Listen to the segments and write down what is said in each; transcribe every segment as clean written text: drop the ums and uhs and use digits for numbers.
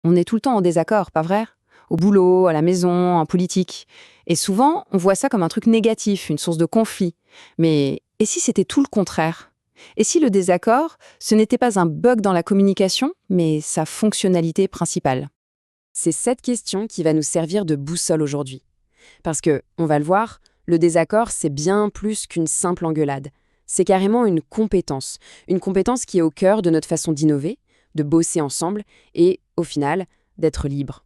On est tout le temps en désaccord, pas vrai? Au boulot, à la maison, en politique. Et souvent, on voit ça comme un truc négatif, une source de conflit. Mais et si c'était tout le contraire? Et si le désaccord, ce n'était pas un bug dans la communication, mais sa fonctionnalité principale? C'est cette question qui va nous servir de boussole aujourd'hui. Parce que, on va le voir, le désaccord, c'est bien plus qu'une simple engueulade. C'est carrément une compétence qui est au cœur de notre façon d'innover, de bosser ensemble et, au final, d'être libre.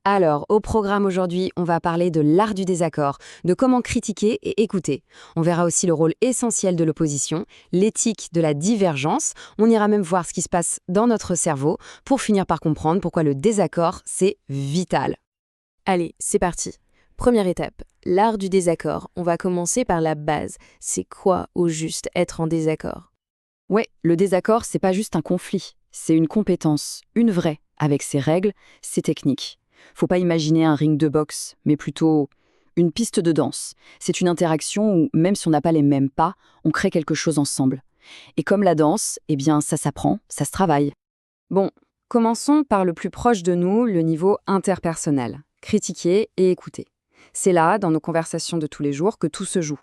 Alors, au programme aujourd'hui, on va parler de l'art du désaccord, de comment critiquer et écouter. On verra aussi le rôle essentiel de l'opposition, l'éthique de la divergence. On ira même voir ce qui se passe dans notre cerveau pour finir par comprendre pourquoi le désaccord, c'est vital. Allez, c'est parti. Première étape, l'art du désaccord. On va commencer par la base. C'est quoi, au juste, être en désaccord? Ouais, le désaccord, c'est pas juste un conflit. C'est une compétence, une vraie, avec ses règles, ses techniques. Faut pas imaginer un ring de boxe, mais plutôt une piste de danse. C'est une interaction où, même si on n'a pas les mêmes pas, on crée quelque chose ensemble. Et comme la danse, eh bien, ça s'apprend, ça se travaille. Bon, commençons par le plus proche de nous, le niveau interpersonnel. Critiquer et écouter. C'est là, dans nos conversations de tous les jours, que tout se joue.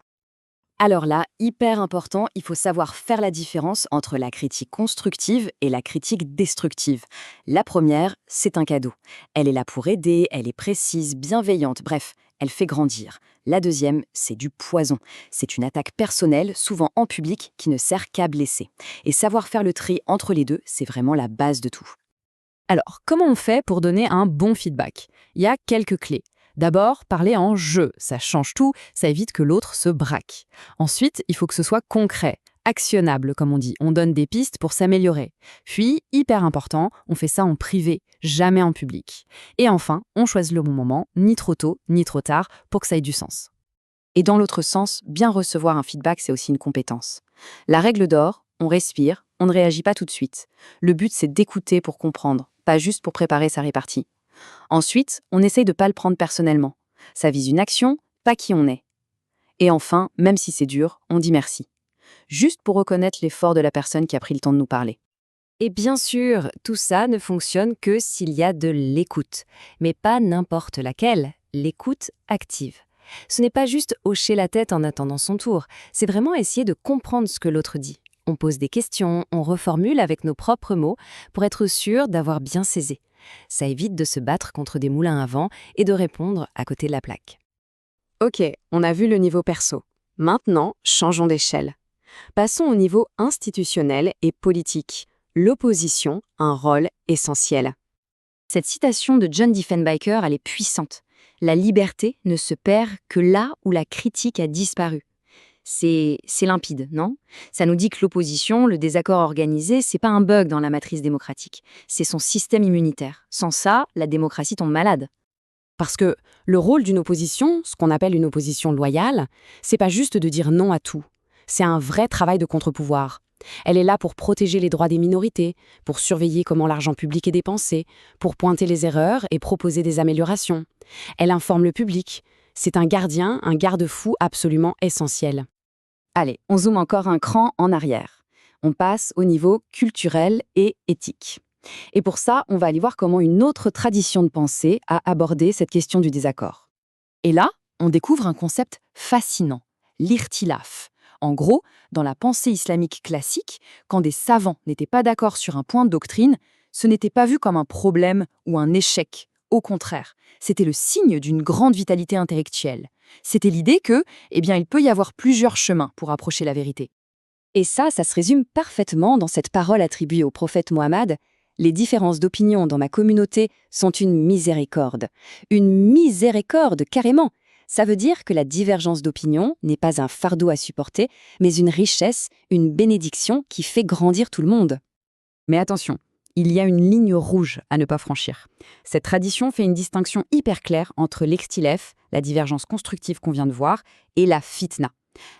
Alors là, hyper important, il faut savoir faire la différence entre la critique constructive et la critique destructive. La première, c'est un cadeau. Elle est là pour aider, elle est précise, bienveillante, bref, elle fait grandir. La deuxième, c'est du poison. C'est une attaque personnelle, souvent en public, qui ne sert qu'à blesser. Et savoir faire le tri entre les deux, c'est vraiment la base de tout. Alors, comment on fait pour donner un bon feedback? Il y a quelques clés. D'abord, parler en jeu, ça change tout, ça évite que l'autre se braque. Ensuite, il faut que ce soit concret, actionnable comme on dit, on donne des pistes pour s'améliorer. Puis, hyper important, on fait ça en privé, jamais en public. Et enfin, on choisit le bon moment, ni trop tôt, ni trop tard, pour que ça ait du sens. Et dans l'autre sens, bien recevoir un feedback, c'est aussi une compétence. La règle d'or, on respire, on ne réagit pas tout de suite. Le but, c'est d'écouter pour comprendre, pas juste pour préparer sa répartie. Ensuite, on essaye de ne pas le prendre personnellement. Ça vise une action, pas qui on est. Et enfin, même si c'est dur, on dit merci. Juste pour reconnaître l'effort de la personne qui a pris le temps de nous parler. Et bien sûr, tout ça ne fonctionne que s'il y a de l'écoute. Mais pas n'importe laquelle, l'écoute active. Ce n'est pas juste hocher la tête en attendant son tour, c'est vraiment essayer de comprendre ce que l'autre dit. On pose des questions, on reformule avec nos propres mots pour être sûr d'avoir bien saisi. Ça évite de se battre contre des moulins à vent et de répondre à côté de la plaque. Ok, on a vu le niveau perso. Maintenant, changeons d'échelle. Passons au niveau institutionnel et politique. L'opposition, un rôle essentiel. Cette citation de John Diefenbaker, elle est puissante. La liberté ne se perd que là où la critique a disparu. C'est limpide, non? Ça nous dit que l'opposition, le désaccord organisé, c'est pas un bug dans la matrice démocratique. C'est son système immunitaire. Sans ça, la démocratie tombe malade. Parce que le rôle d'une opposition, ce qu'on appelle une opposition loyale, c'est pas juste de dire non à tout. C'est un vrai travail de contre-pouvoir. Elle est là pour protéger les droits des minorités, pour surveiller comment l'argent public est dépensé, pour pointer les erreurs et proposer des améliorations. Elle informe le public. C'est un gardien, un garde-fou absolument essentiel. Allez, on zoome encore un cran en arrière. On passe au niveau culturel et éthique. Et pour ça, on va aller voir comment une autre tradition de pensée a abordé cette question du désaccord. Et là, on découvre un concept fascinant, l'irtilaf. En gros, dans la pensée islamique classique, quand des savants n'étaient pas d'accord sur un point de doctrine, ce n'était pas vu comme un problème ou un échec. Au contraire, c'était le signe d'une grande vitalité intellectuelle. C'était l'idée que, il peut y avoir plusieurs chemins pour approcher la vérité. Et ça se résume parfaitement dans cette parole attribuée au prophète Mohammed. Les différences d'opinion dans ma communauté sont une miséricorde. Une miséricorde, carrément. Ça veut dire que la divergence d'opinion n'est pas un fardeau à supporter, mais une richesse, une bénédiction qui fait grandir tout le monde. Mais attention, il y a une ligne rouge à ne pas franchir. Cette tradition fait une distinction hyper claire entre l'extilef, la divergence constructive qu'on vient de voir, et la fitna.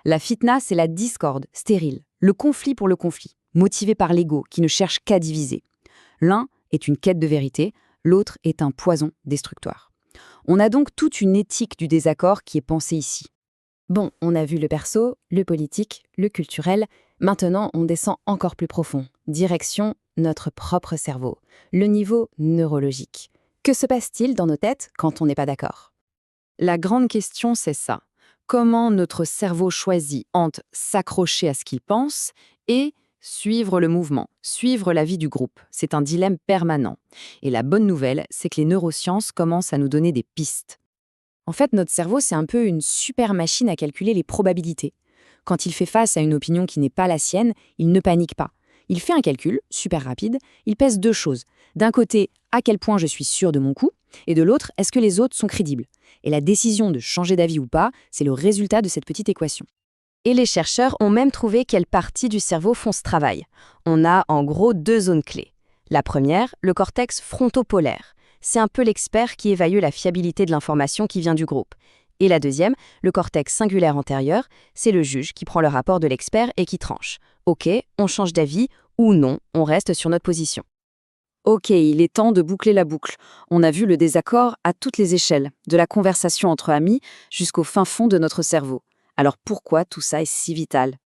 La fitna, c'est la discorde, stérile, le conflit pour le conflit, motivé par l'ego qui ne cherche qu'à diviser. L'un est une quête de vérité, l'autre est un poison destructeur. On a donc toute une éthique du désaccord qui est pensée ici. Bon, on a vu le perso, le politique, le culturel, Maintenant, on descend encore plus profond. Direction notre propre cerveau, le niveau neurologique. Que se passe-t-il dans nos têtes quand on n'est pas d'accord? La grande question, c'est ça. Comment notre cerveau choisit entre s'accrocher à ce qu'il pense et suivre le mouvement, suivre la vie du groupe? C'est un dilemme permanent. Et la bonne nouvelle, c'est que les neurosciences commencent à nous donner des pistes. En fait, notre cerveau, c'est un peu une super machine à calculer les probabilités. Quand il fait face à une opinion qui n'est pas la sienne, il ne panique pas. Il fait un calcul, super rapide, il pèse deux choses. D'un côté, à quel point je suis sûr de mon coup, et de l'autre, est-ce que les autres sont crédibles? Et la décision de changer d'avis ou pas, c'est le résultat de cette petite équation. Et les chercheurs ont même trouvé quelles parties du cerveau font ce travail. On a en gros deux zones clés. La première, le cortex frontopolaire. C'est un peu l'expert qui évalue la fiabilité de l'information qui vient du groupe. Et la deuxième, le cortex singulaire antérieur, c'est le juge qui prend le rapport de l'expert et qui tranche. Ok, on change d'avis, ou non, on reste sur notre position. Ok, il est temps de boucler la boucle. On a vu le désaccord à toutes les échelles, de la conversation entre amis jusqu'au fin fond de notre cerveau. Alors pourquoi tout ça est si vital?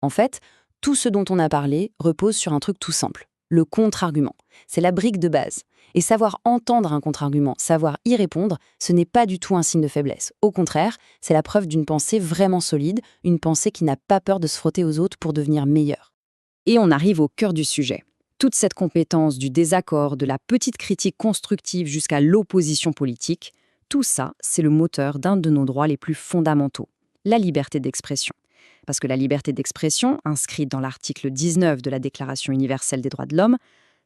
En fait, tout ce dont on a parlé repose sur un truc tout simple, le contre-argument. C'est la brique de base. Et savoir entendre un contre-argument, savoir y répondre, ce n'est pas du tout un signe de faiblesse. Au contraire, c'est la preuve d'une pensée vraiment solide, une pensée qui n'a pas peur de se frotter aux autres pour devenir meilleure. Et on arrive au cœur du sujet. Toute cette compétence du désaccord, de la petite critique constructive jusqu'à l'opposition politique, tout ça, c'est le moteur d'un de nos droits les plus fondamentaux, la liberté d'expression. Parce que la liberté d'expression, inscrite dans l'article 19 de la Déclaration universelle des droits de l'homme,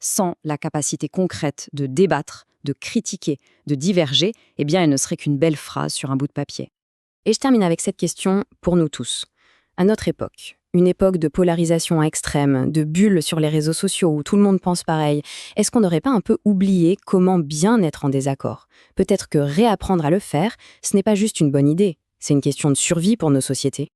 sans la capacité concrète de débattre, de critiquer, de diverger, eh bien, elle ne serait qu'une belle phrase sur un bout de papier. Et je termine avec cette question pour nous tous. À notre époque, une époque de polarisation extrême, de bulles sur les réseaux sociaux où tout le monde pense pareil, est-ce qu'on n'aurait pas un peu oublié comment bien être en désaccord? Peut-être que réapprendre à le faire, ce n'est pas juste une bonne idée, c'est une question de survie pour nos sociétés.